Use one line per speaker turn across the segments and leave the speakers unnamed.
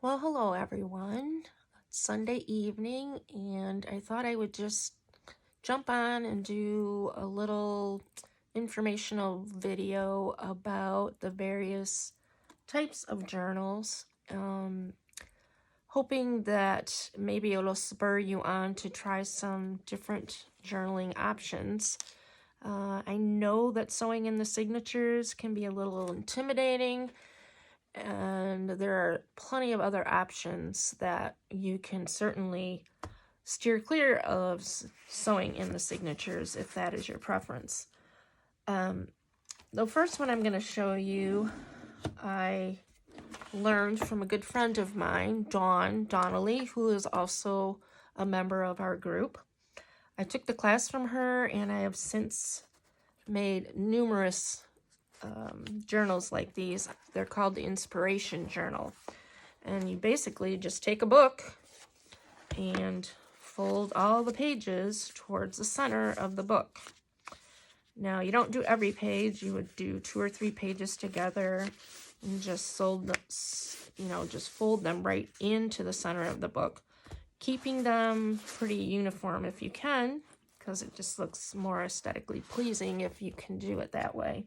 Well, hello everyone. It's Sunday evening, and I thought I would just jump on and do a little informational video about the various types of journals. Hoping that maybe it'll spur you on to try some different journaling options. I know that sewing in the signatures can be a little intimidating, and there are plenty of other options that you can certainly steer clear of sewing in the signatures if that is your preference. The first one I'm going to show you, I learned from a good friend of mine, Dawn Donnelly, who is also a member of our group. I took the class from her, and I have since made numerous journals like these. They're called the Inspiration Journal. And you basically just take a book and fold all the pages towards the center of the book. Now, you don't do every page. You would do 2 or 3 pages together and just just fold them right into the center of the book, keeping them pretty uniform if you can, because it just looks more aesthetically pleasing if you can do it that way.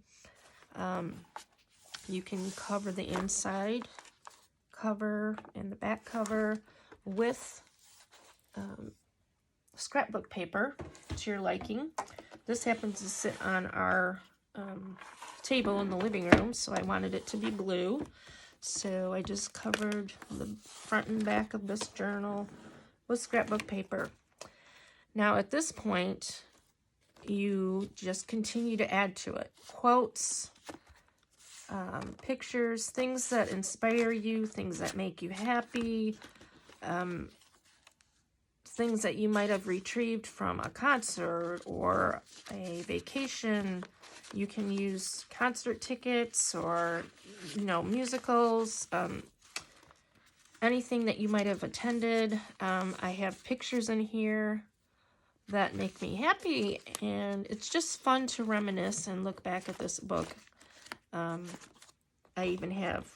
You can cover the inside cover and the back cover with scrapbook paper to your liking. This happens to sit on our table in the living room, so I wanted it to be blue. So I just covered the front and back of this journal with scrapbook paper. Now at this point, you just continue to add to it. Quotes, pictures, things that inspire you, things that make you happy, things that you might have retrieved from a concert or a vacation. You can use concert tickets or, musicals, anything that you might have attended. I have pictures in here that make me happy, and it's just fun to reminisce and look back at this book. I even have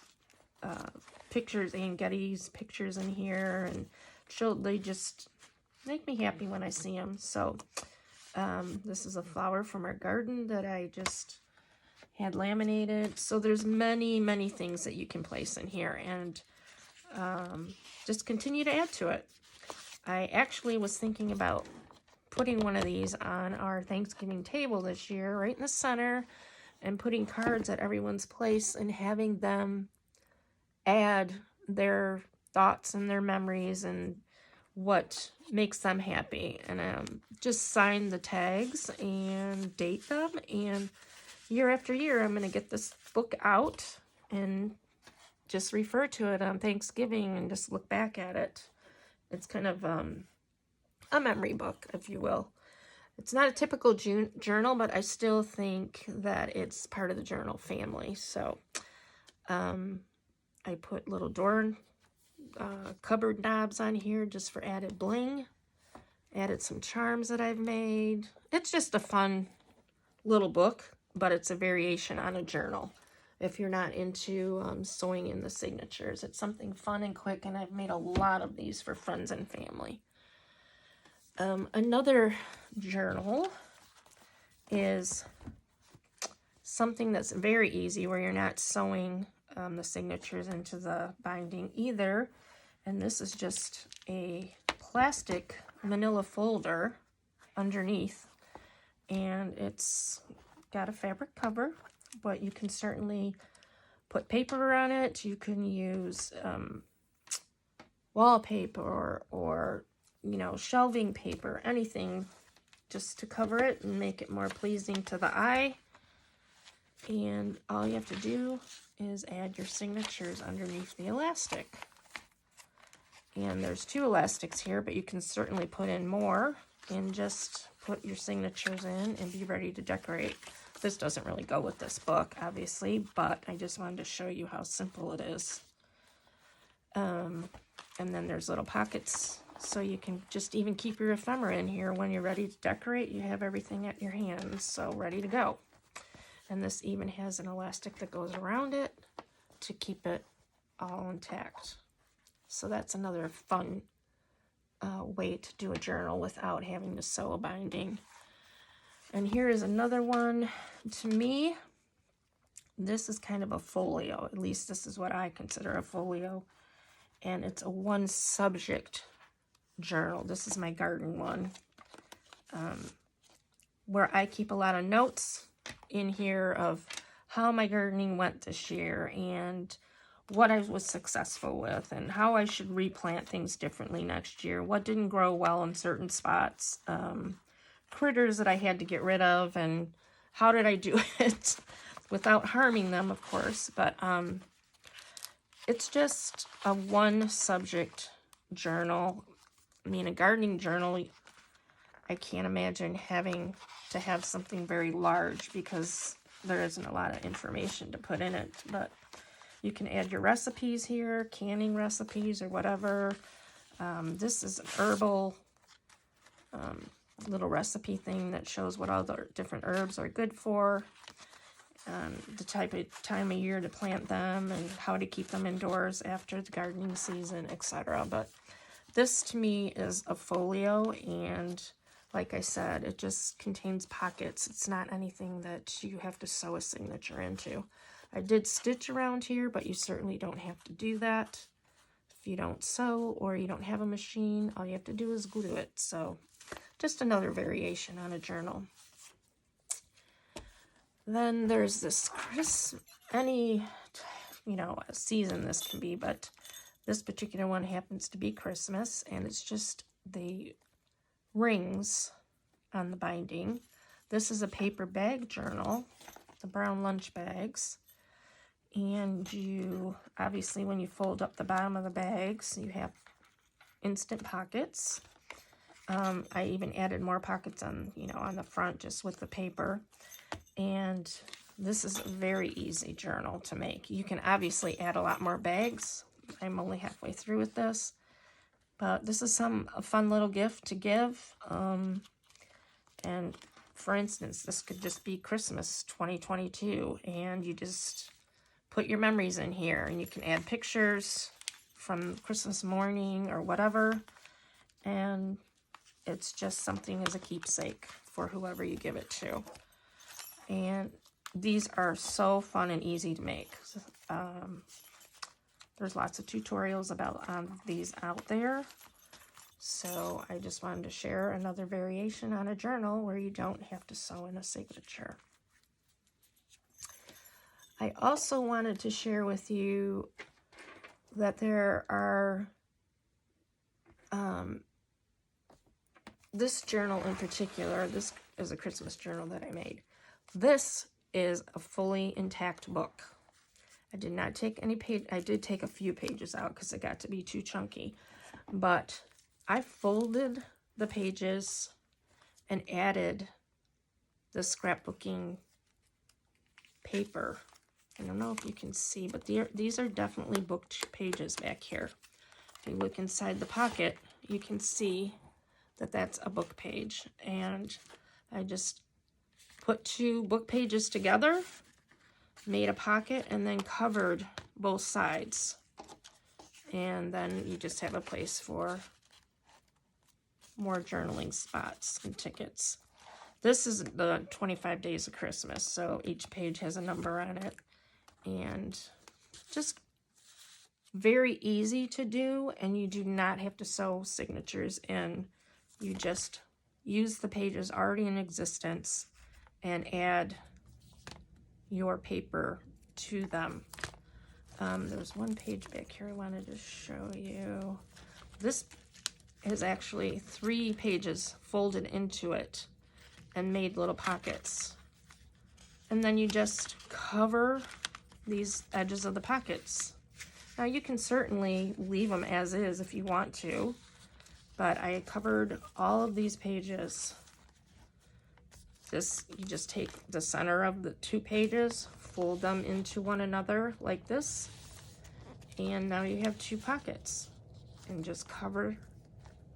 pictures, Anne Getty's pictures in here, and they just make me happy when I see them. So this is a flower from our garden that I just had laminated. So there's many things that you can place in here, and just continue to add to it. I actually was thinking about putting one of these on our Thanksgiving table this year, right in the center, and putting cards at everyone's place and having them add their thoughts and their memories and what makes them happy, and just sign the tags and date them. And year after year, I'm going to get this book out and just refer to it on Thanksgiving and just look back at it. It's kind of a memory book, if you will. It's not a typical journal, but I still think that it's part of the journal family. So I put little door cupboard knobs on here just for added bling. Added some charms that I've made. It's just a fun little book, but it's a variation on a journal. If you're not into sewing in the signatures, it's something fun and quick, and I've made a lot of these for friends and family. Another journal is something that's very easy, where you're not sewing the signatures into the binding either. And this is just a plastic manila folder underneath, and it's got a fabric cover, but you can certainly put paper on it. You can use wallpaper or shelving paper, anything just to cover it and make it more pleasing to the eye. And all you have to do is add your signatures underneath the elastic. And there's 2 elastics here, but you can certainly put in more and just put your signatures in and be ready to decorate. This doesn't really go with this book, obviously, but I just wanted to show you how simple it is. And then there's little pockets, so you can just even keep your ephemera in here. When you're ready to decorate, you have everything at your hands, so ready to go. And this even has an elastic that goes around it to keep it all intact. So that's another fun way to do a journal without having to sew a binding. And here is another one. To me, this is kind of a folio. At least this is what I consider a folio. And it's a one subject journal. This is my garden one, where I keep a lot of notes in here of how my gardening went this year and what I was successful with and how I should replant things differently next year, what didn't grow well in certain spots, critters that I had to get rid of, and how did I do it without harming them, of course. But it's just a one subject journal. I mean, a gardening journal, I can't imagine having to have something very large because there isn't a lot of information to put in it. But you can add your recipes here, canning recipes or whatever. This is an herbal little recipe thing that shows what all the different herbs are good for, the type of time of year to plant them, and how to keep them indoors after the gardening season, etc. But this to me is a folio, and like I said, it just contains pockets. It's not anything that you have to sew a signature into. I did stitch around here, but you certainly don't have to do that. If you don't sew or you don't have a machine, all you have to do is glue it. So just another variation on a journal. Then there's this any, season this can be, but this particular one happens to be Christmas, and it's just the rings on the binding. This is a paper bag journal, the brown lunch bags. And you, obviously, when you fold up the bottom of the bags, you have instant pockets. I even added more pockets on, on the front just with the paper. And this is a very easy journal to make. You can obviously add a lot more bags. I'm only halfway through with this. But this is a fun little gift to give. And for instance, this could just be Christmas 2022. And you just put your memories in here. And you can add pictures from Christmas morning or whatever. And it's just something as a keepsake for whoever you give it to. And these are so fun and easy to make. There's lots of tutorials about these out there. So I just wanted to share another variation on a journal where you don't have to sew in a signature. I also wanted to share with you that there are, this journal in particular, this is a Christmas journal that I made. This is a fully intact book. I did not take any page. I did take a few pages out because it got to be too chunky. But I folded the pages and added the scrapbooking paper. I don't know if you can see, but these are definitely booked pages back here. If you look inside the pocket, you can see that that's a book page. And I just put two book pages together, made a pocket, and then covered both sides. And then you just have a place for more journaling spots and tickets. This is the 25 Days of Christmas, so each page has a number on it. And just very easy to do, and you do not have to sew signatures in. You just use the pages already in existence and add your paper to them. There's one page back here I wanted to show you. This is actually 3 pages folded into it and made little pockets. And then you just cover these edges of the pockets. Now you can certainly leave them as is if you want to, but I covered all of these pages. You just take the center of the 2 pages, fold them into one another like this, and now you have 2 pockets. And just cover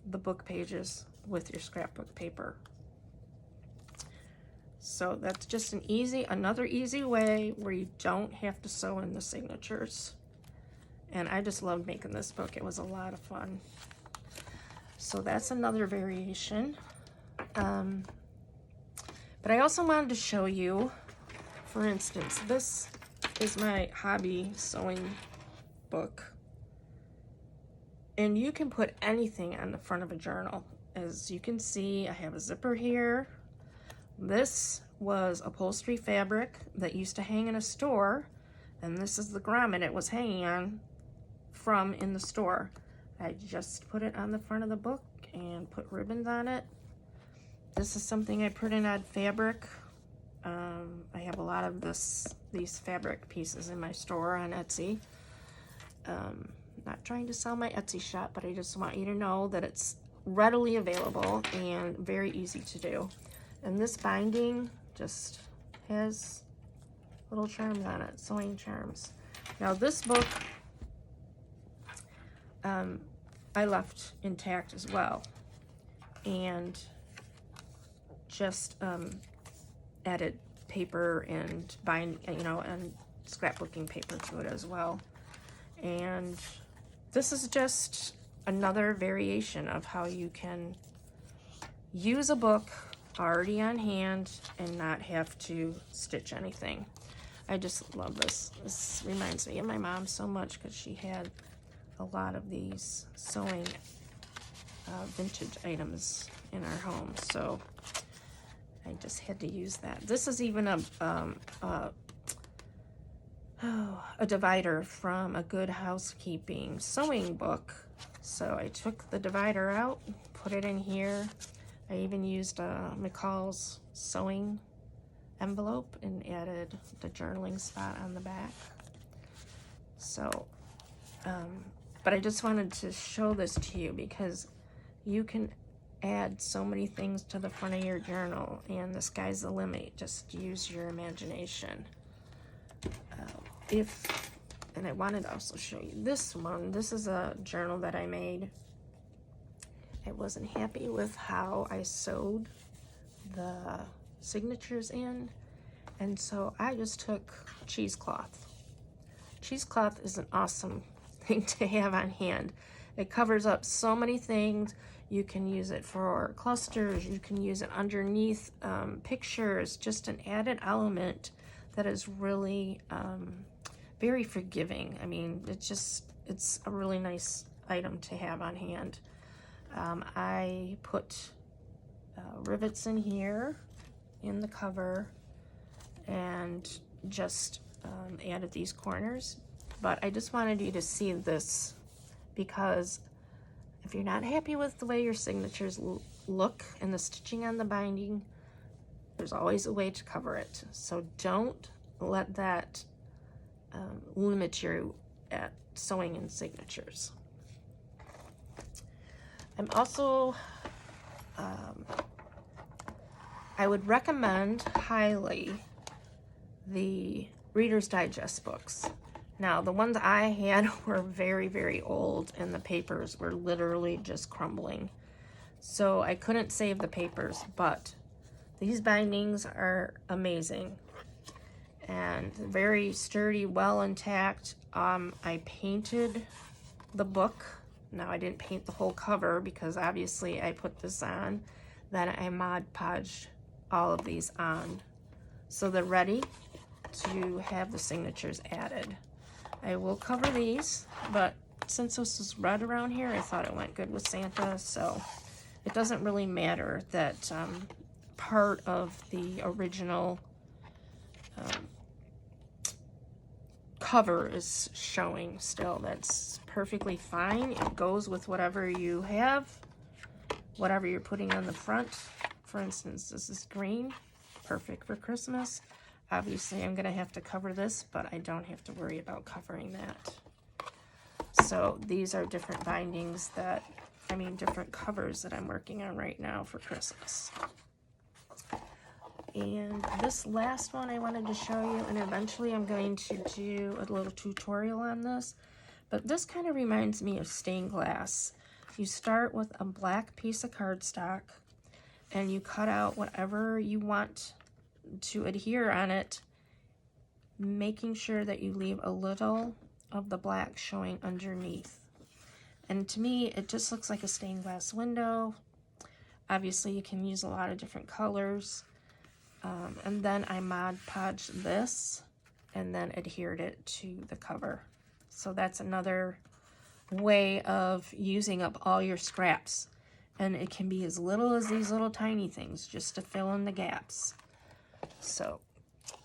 the book pages with your scrapbook paper. So that's just another easy way where you don't have to sew in the signatures. And I just loved making this book. It was a lot of fun. So that's another variation. But I also wanted to show you, for instance, this is my hobby sewing book. And you can put anything on the front of a journal. As you can see, I have a zipper here. This was upholstery fabric that used to hang in a store, and this is the grommet it was hanging on from in the store. I just put it on the front of the book and put ribbons on it. This is something I printed on fabric. I have a lot of these fabric pieces in my store on Etsy. Not trying to sell my Etsy shop, but I just want you to know that it's readily available and very easy to do. And this binding just has little charms on it, sewing charms. Now this book, I left intact as well, and just added paper and and scrapbooking paper to it as well. And this is just another variation of how you can use a book already on hand and not have to stitch anything. I just love this. This reminds me of my mom so much because she had a lot of these sewing vintage items in our home, so I just had to use that. This is even a divider from a Good Housekeeping sewing book. So I took the divider out, put it in here. I even used McCall's sewing envelope and added the journaling spot on the back. So, but I just wanted to show this to you because you can add so many things to the front of your journal, and the sky's the limit. Just use your imagination. And I wanted to also show you this one. This is a journal that I made. I wasn't happy with how I sewed the signatures in, and so I just took cheesecloth. Cheesecloth is an awesome thing to have on hand. It covers up so many things. You can use it for clusters, you can use it underneath pictures, just an added element that is really very forgiving. I mean, it's a really nice item to have on hand. I put rivets in here in the cover and just added these corners. But I just wanted you to see this because if you're not happy with the way your signatures look and the stitching on the binding, there's always a way to cover it. So don't let that limit you at sewing in signatures. I'm also, I would recommend highly the Reader's Digest books. Now, the ones I had were very, very old, and the papers were literally just crumbling. So I couldn't save the papers, but these bindings are amazing and very sturdy, well intact. I painted the book. Now, I didn't paint the whole cover because obviously I put this on. Then I Mod Podged all of these on, so they're ready to have the signatures added. I will cover these, but since this is red around here, I thought it went good with Santa, so it doesn't really matter that part of the original cover is showing still. That's perfectly fine. It goes with whatever you have, whatever you're putting on the front. For instance, this is green, perfect for Christmas. Obviously, I'm going to have to cover this, but I don't have to worry about covering that. So these are different bindings different covers that I'm working on right now for Christmas. And this last one I wanted to show you, and eventually I'm going to do a little tutorial on this, but this kind of reminds me of stained glass. You start with a black piece of cardstock, and you cut out whatever you want to adhere on it, making sure that you leave a little of the black showing underneath. And to me, it just looks like a stained glass window. Obviously, you can use a lot of different colors. And then I Mod Podged this and then adhered it to the cover. So that's another way of using up all your scraps. And it can be as little as these little tiny things just to fill in the gaps. So,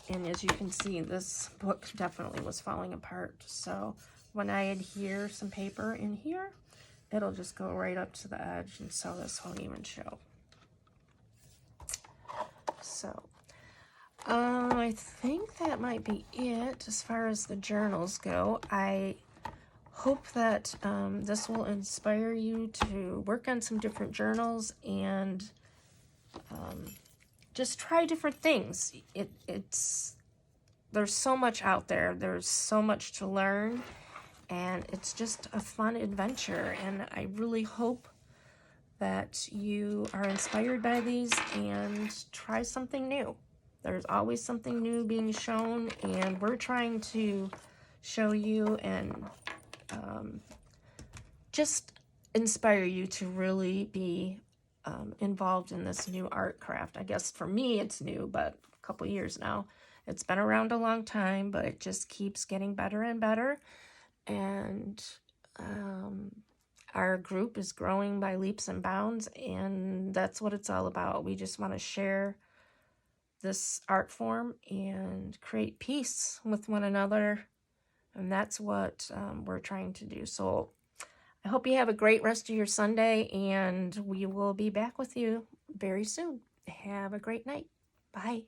and as you can see, this book definitely was falling apart. So when I adhere some paper in here, it'll just go right up to the edge, and so this won't even show. So I think that might be it as far as the journals go. I hope that this will inspire you to work on some different journals and just try different things. There's so much out there. There's so much to learn, and it's just a fun adventure. And I really hope that you are inspired by these and try something new. There's always something new being shown, and we're trying to show you and just inspire you to really be involved in this new art craft. I guess for me it's new, but a couple years now. It's been around a long time, but it just keeps getting better and better. And our group is growing by leaps and bounds, and that's what it's all about. We just want to share this art form and create peace with one another, and that's what we're trying to do. So I hope you have a great rest of your Sunday, and we will be back with you very soon. Have a great night. Bye.